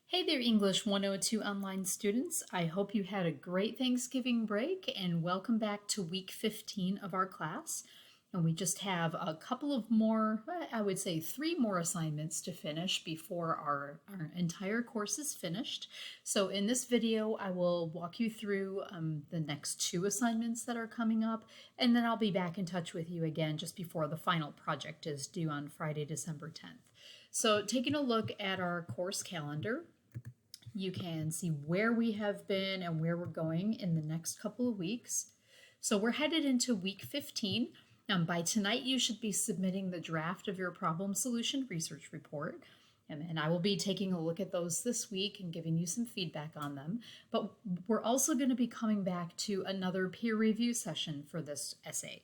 Hey there, English 102 online students. I hope you had a great Thanksgiving break and welcome back to week 15 of our class. And we just have a couple of more, I would say 3 more assignments to finish before our entire course is finished. So in this video, I will walk you through the next 2 assignments that are coming up, and then I'll be back in touch with you again just before the final project is due on Friday, December 10th. So taking a look at our course calendar, you can see where we have been and where we're going in the next couple of weeks. So we're headed into week 15. By tonight, you should be submitting the draft of your problem solution research report. And I will be taking a look at those this week and giving you some feedback on them. But we're also going to be coming back to another peer review session for this essay.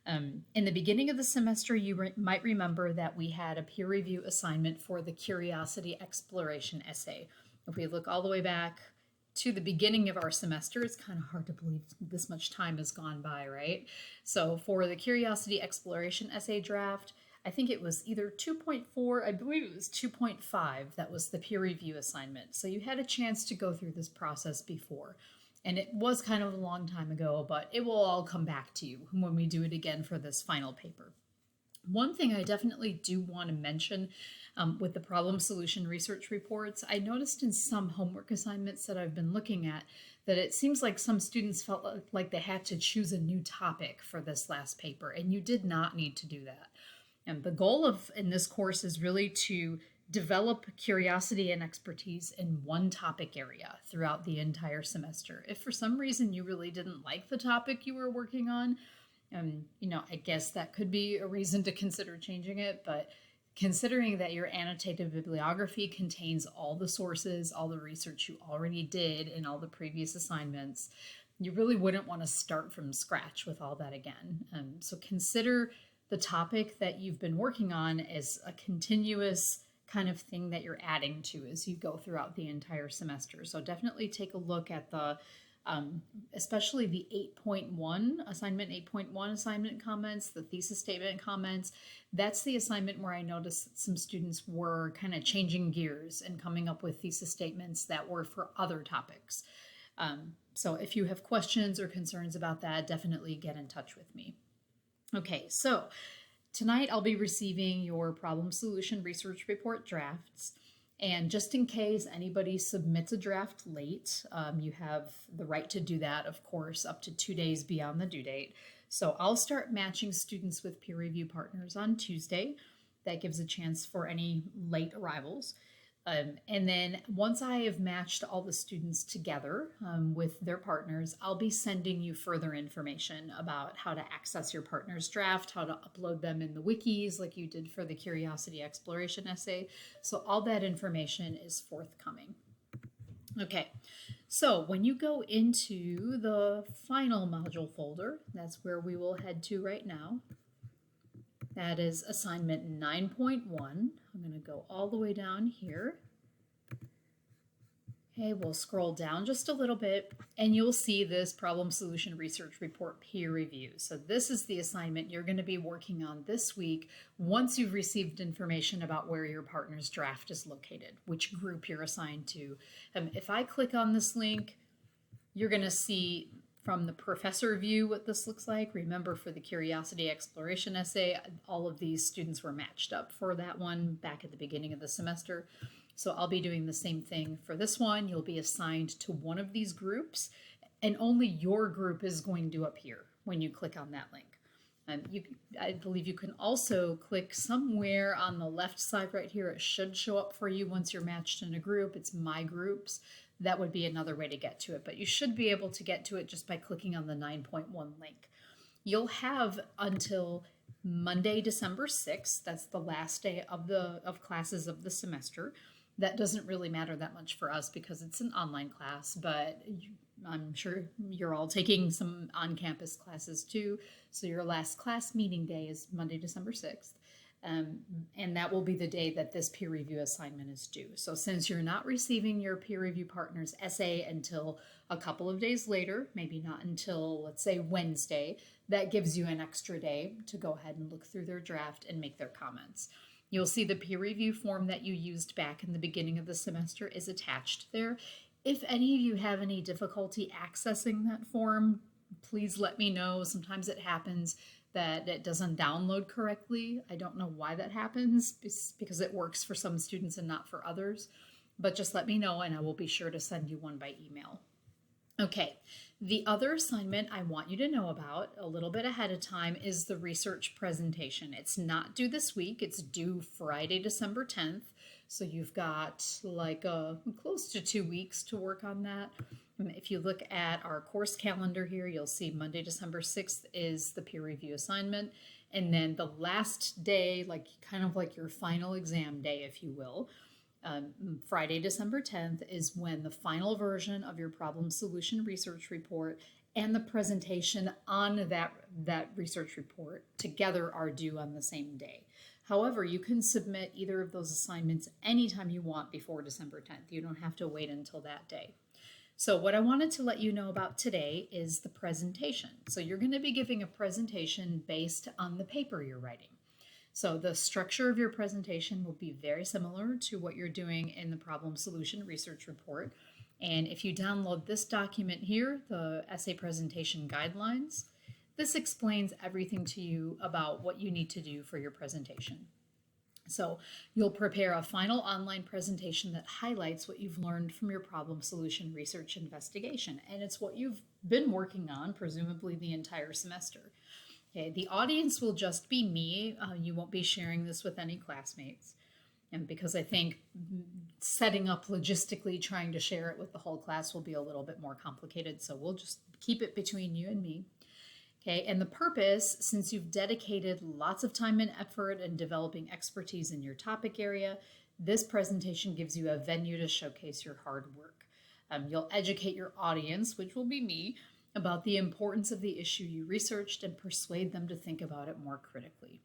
In the beginning of the semester, you might remember that we had a peer review assignment for the curiosity exploration essay. If we look all the way back to the beginning of our semester, it's kind of hard to believe this much time has gone by, right? So for the curiosity exploration essay draft, I think it was either 2.4, I believe it was 2.5, that was the peer review assignment. So you had a chance to go through this process before. And it was kind of a long time ago, but it will all come back to you when we do it again for this final paper. One thing I definitely do want to mention with the problem solution research reports, I noticed in some homework assignments that I've been looking at that it seems like some students felt like they had to choose a new topic for this last paper, and you did not need to do that. And the goal in this course is really to develop curiosity and expertise in one topic area throughout the entire semester. If for some reason you really didn't like the topic you were working on, I guess that could be a reason to consider changing it, but considering that your annotated bibliography contains all the sources, all the research you already did in all the previous assignments, you really wouldn't want to start from scratch with all that again. So consider the topic that you've been working on as a continuous kind of thing that you're adding to as you go throughout the entire semester. So definitely take a look at the especially the 8.1 assignment comments, the thesis statement comments. That's the assignment where I noticed that some students were kind of changing gears and coming up with thesis statements that were for other topics. So if you have questions or concerns about that, definitely get in touch with me. Okay, so tonight I'll be receiving your problem solution research report drafts. And just in case anybody submits a draft late, you have the right to do that, of course, up to 2 days beyond the due date. So I'll start matching students with peer review partners on Tuesday. That gives a chance for any late arrivals. And then once I have matched all the students together with their partners, I'll be sending you further information about how to access your partner's draft, how to upload them in the wikis like you did for the curiosity exploration essay. So all that information is forthcoming. Okay, so when you go into the final module folder, that's where we will head to right now. That is assignment 9.1. I'm going to go all the way down here. Okay, we'll scroll down just a little bit and you'll see this problem solution research report peer review. So this is the assignment you're going to be working on this week once you've received information about where your partner's draft is located, which group you're assigned to. If I click on this link, you're going to see from the professor view what this looks like. Remember, for the curiosity exploration essay, all of these students were matched up for that one back at the beginning of the semester. So I'll be doing the same thing for this one. You'll be assigned to one of these groups, and only your group is going to appear when you click on that link. I believe you can also click somewhere on the left side right here. It should show up for you once you're matched in a group. It's My Groups. That would be another way to get to it, but you should be able to get to it just by clicking on the 9.1 link. You'll have until Monday, December 6th. That's the last day of classes of the semester. That doesn't really matter that much for us because it's an online class, but I'm sure you're all taking some on-campus classes too. So your last class meeting day is Monday, December 6th. And that will be the day that this peer review assignment is due. So since you're not receiving your peer review partner's essay until a couple of days later, maybe not until, let's say, Wednesday, that gives you an extra day to go ahead and look through their draft and make their comments. You'll see the peer review form that you used back in the beginning of the semester is attached there. If any of you have any difficulty accessing that form, please let me know. Sometimes it happens that it doesn't download correctly. I don't know why that happens, because it works for some students and not for others. But just let me know and I will be sure to send you one by email. Okay, the other assignment I want you to know about a little bit ahead of time is the research presentation. It's not due this week, it's due Friday, December 10th. So you've got like close to 2 weeks to work on that. If you look at our course calendar here, you'll see Monday, December 6th is the peer review assignment. And then the last day, like kind of like your final exam day, if you will, Friday, December 10th is when the final version of your problem solution research report and the presentation on that research report together are due on the same day. However, you can submit either of those assignments anytime you want before December 10th. You don't have to wait until that day. So what I wanted to let you know about today is the presentation. So you're going to be giving a presentation based on the paper you're writing. So the structure of your presentation will be very similar to what you're doing in the problem solution research report. And if you download this document here, the essay presentation guidelines, this explains everything to you about what you need to do for your presentation. So you'll prepare a final online presentation that highlights what you've learned from your problem solution research investigation. And it's what you've been working on, presumably the entire semester. Okay, the audience will just be me. You won't be sharing this with any classmates. And because I think setting up logistically, trying to share it with the whole class will be a little bit more complicated. So we'll just keep it between you and me. Okay, and the purpose, since you've dedicated lots of time and effort in developing expertise in your topic area, this presentation gives you a venue to showcase your hard work. You'll educate your audience, which will be me, about the importance of the issue you researched and persuade them to think about it more critically.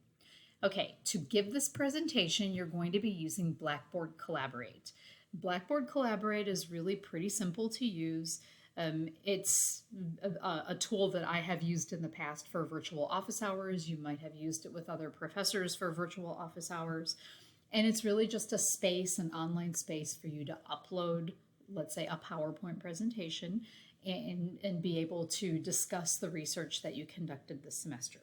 Okay, to give this presentation, you're going to be using Blackboard Collaborate. Blackboard Collaborate is really pretty simple to use. It's a tool that I have used in the past for virtual office hours. You might have used it with other professors for virtual office hours. And it's really just a space, an online space for you to upload, let's say, a PowerPoint presentation and be able to discuss the research that you conducted this semester.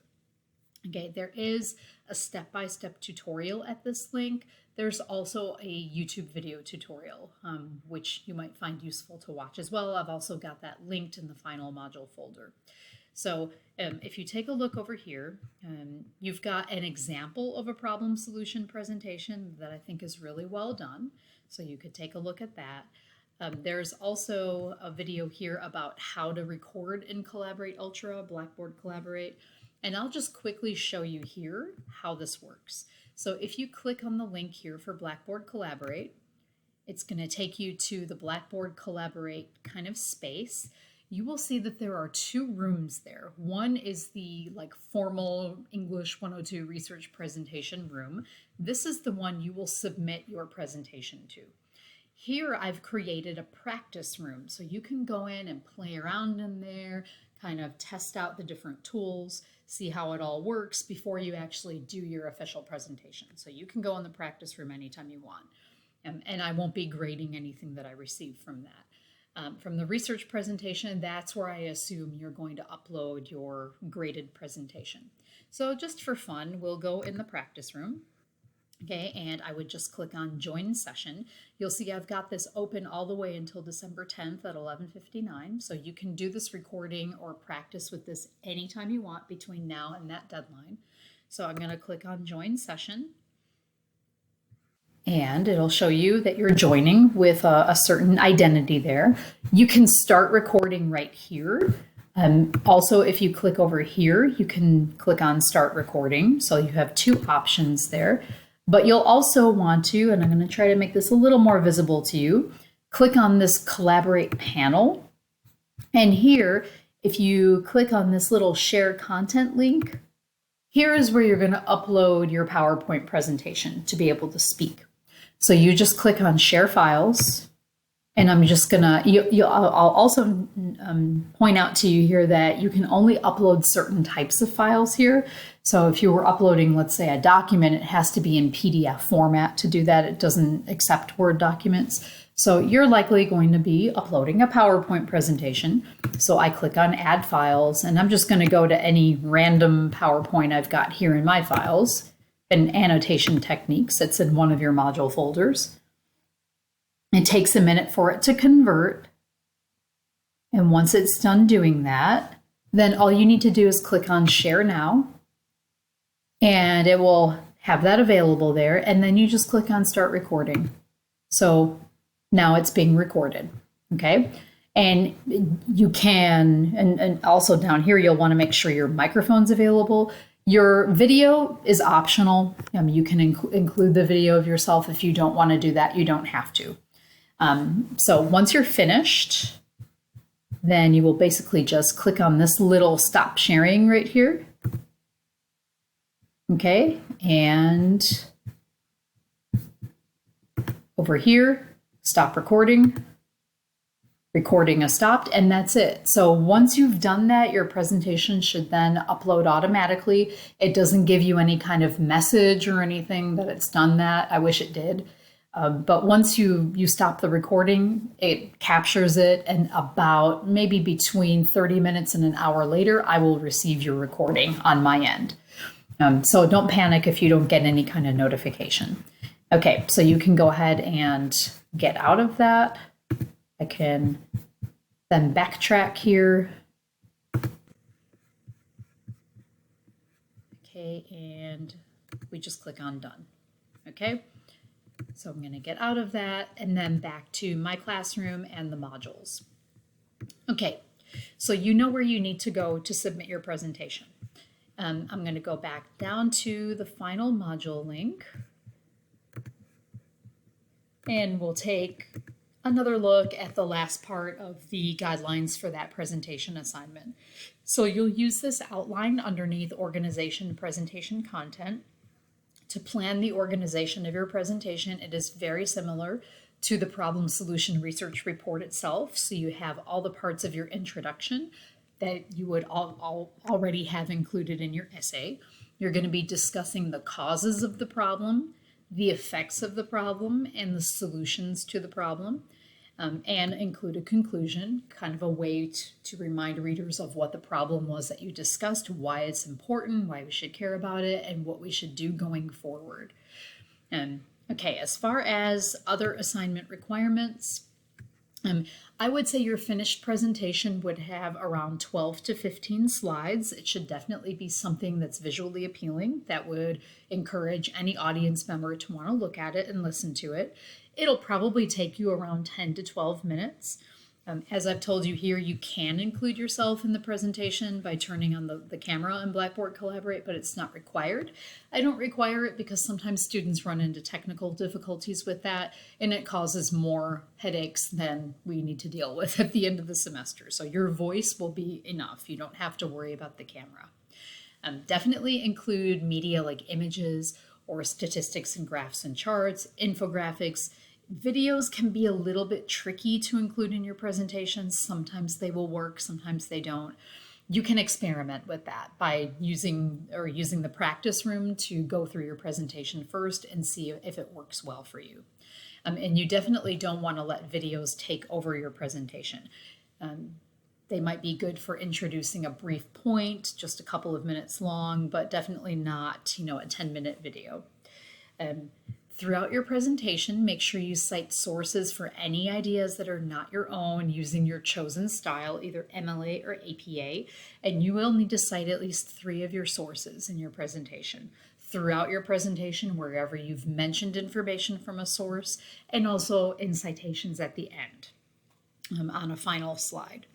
Okay, there is a step-by-step tutorial at this link. There's also a YouTube video tutorial, which you might find useful to watch as well. I've also got that linked in the final module folder. So if you take a look over here, you've got an example of a problem solution presentation that I think is really well done. So you could take a look at that. There's also a video here about how to record in Collaborate Ultra, Blackboard Collaborate. And I'll just quickly show you here how this works. So if you click on the link here for Blackboard Collaborate, it's going to take you to the Blackboard Collaborate kind of space. You will see that there are two rooms there. One is the formal English 102 research presentation room. This is the one you will submit your presentation to. Here I've created a practice room, so you can go in and play around in there, kind of test out the different tools, see how it all works before you actually do your official presentation. So you can go in the practice room anytime you want. And I won't be grading anything that I receive from that. From the research presentation, that's where I assume you're going to upload your graded presentation. So just for fun, we'll go in the practice room. Okay, and I would just click on Join Session. You'll see I've got this open all the way until December 10th at 11:59. So you can do this recording or practice with this anytime you want between now and that deadline. So I'm going to click on Join Session. And it'll show you that you're joining with a certain identity there. You can start recording right here. Also, if you click over here, you can click on Start Recording. So you have two options there. But you'll also want to, and I'm going to try to make this a little more visible to you, click on this Collaborate panel. And here, if you click on this little Share Content link, here is where you're going to upload your PowerPoint presentation to be able to speak. So you just click on Share Files. And I'm just going to, I'll also point out to you here that you can only upload certain types of files here. So if you were uploading, let's say, a document, it has to be in PDF format to do that. It doesn't accept Word documents. So you're likely going to be uploading a PowerPoint presentation. So I click on Add Files, and I'm just going to go to any random PowerPoint I've got here in my files, and Annotation Techniques. It's in one of your module folders. It takes a minute for it to convert. And once it's done doing that, then all you need to do is click on Share Now, and it will have that available there. And then you just click on Start Recording. So now it's being recorded, okay? And you can, and also down here, you'll want to make sure your microphone's available. Your video is optional. You can include the video of yourself. If you don't want to do that, you don't have to. So once you're finished, then you will basically just click on this little stop sharing right here. Okay, and over here, stop recording. Recording is stopped, and that's it. So once you've done that, your presentation should then upload automatically. It doesn't give you any kind of message or anything that it's done that. I wish it did. But once you stop the recording, it captures it, and about maybe between 30 minutes and an hour later, I will receive your recording on my end. So don't panic if you don't get any kind of notification. Okay, so you can go ahead and get out of that. I can then backtrack here. Okay, and we just click on Done. Okay, so I'm going to get out of that and then back to my classroom and the modules. Okay, so you know where you need to go to submit your presentation. I'm going to go back down to the final module link, and we'll take another look at the last part of the guidelines for that presentation assignment. So you'll use this outline underneath Organization Presentation Content to plan the organization of your presentation. It is very similar to the Problem Solution Research Report itself. So you have all the parts of your introduction that you would already have included in your essay. You're going to be discussing the causes of the problem, the effects of the problem, and the solutions to the problem, and include a conclusion, kind of a way to remind readers of what the problem was that you discussed, why it's important, why we should care about it, and what we should do going forward. Okay, as far as other assignment requirements, I would say your finished presentation would have around 12 to 15 slides. It should definitely be something that's visually appealing, that would encourage any audience member to want to look at it and listen to it. It'll probably take you around 10 to 12 minutes. As I've told you here, you can include yourself in the presentation by turning on the camera in Blackboard Collaborate, but it's not required. I don't require it because sometimes students run into technical difficulties with that, and it causes more headaches than we need to deal with at the end of the semester. So your voice will be enough. You don't have to worry about the camera. Definitely include media like images or statistics and graphs and charts, infographics. Videos can be a little bit tricky to include in your presentations. Sometimes they will work, sometimes they don't. You can experiment with that by using the practice room to go through your presentation first and see if it works well for you. And you definitely don't want to let videos take over your presentation. They might be good for introducing a brief point, just a couple of minutes long, but definitely not, a 10-minute video. Throughout your presentation, make sure you cite sources for any ideas that are not your own using your chosen style, either MLA or APA, and you will need to cite at least 3 of your sources in your presentation. Throughout your presentation, wherever you've mentioned information from a source, and also in citations at the end on a final slide.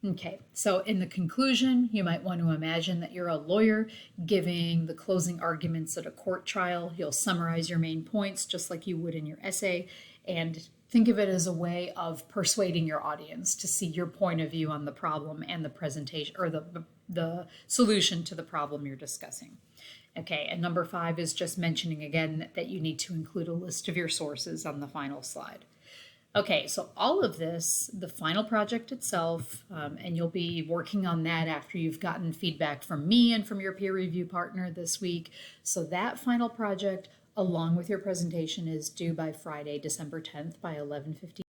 Okay, so in the conclusion, you might want to imagine that you're a lawyer giving the closing arguments at a court trial. You'll summarize your main points just like you would in your essay, and think of it as a way of persuading your audience to see your point of view on the problem and the presentation, or the solution to the problem you're discussing. Okay, and number 5 is just mentioning again that you need to include a list of your sources on the final slide. Okay, so all of this, the final project itself, and you'll be working on that after you've gotten feedback from me and from your peer review partner this week. So that final project, along with your presentation, is due by Friday, December 10th by 11:15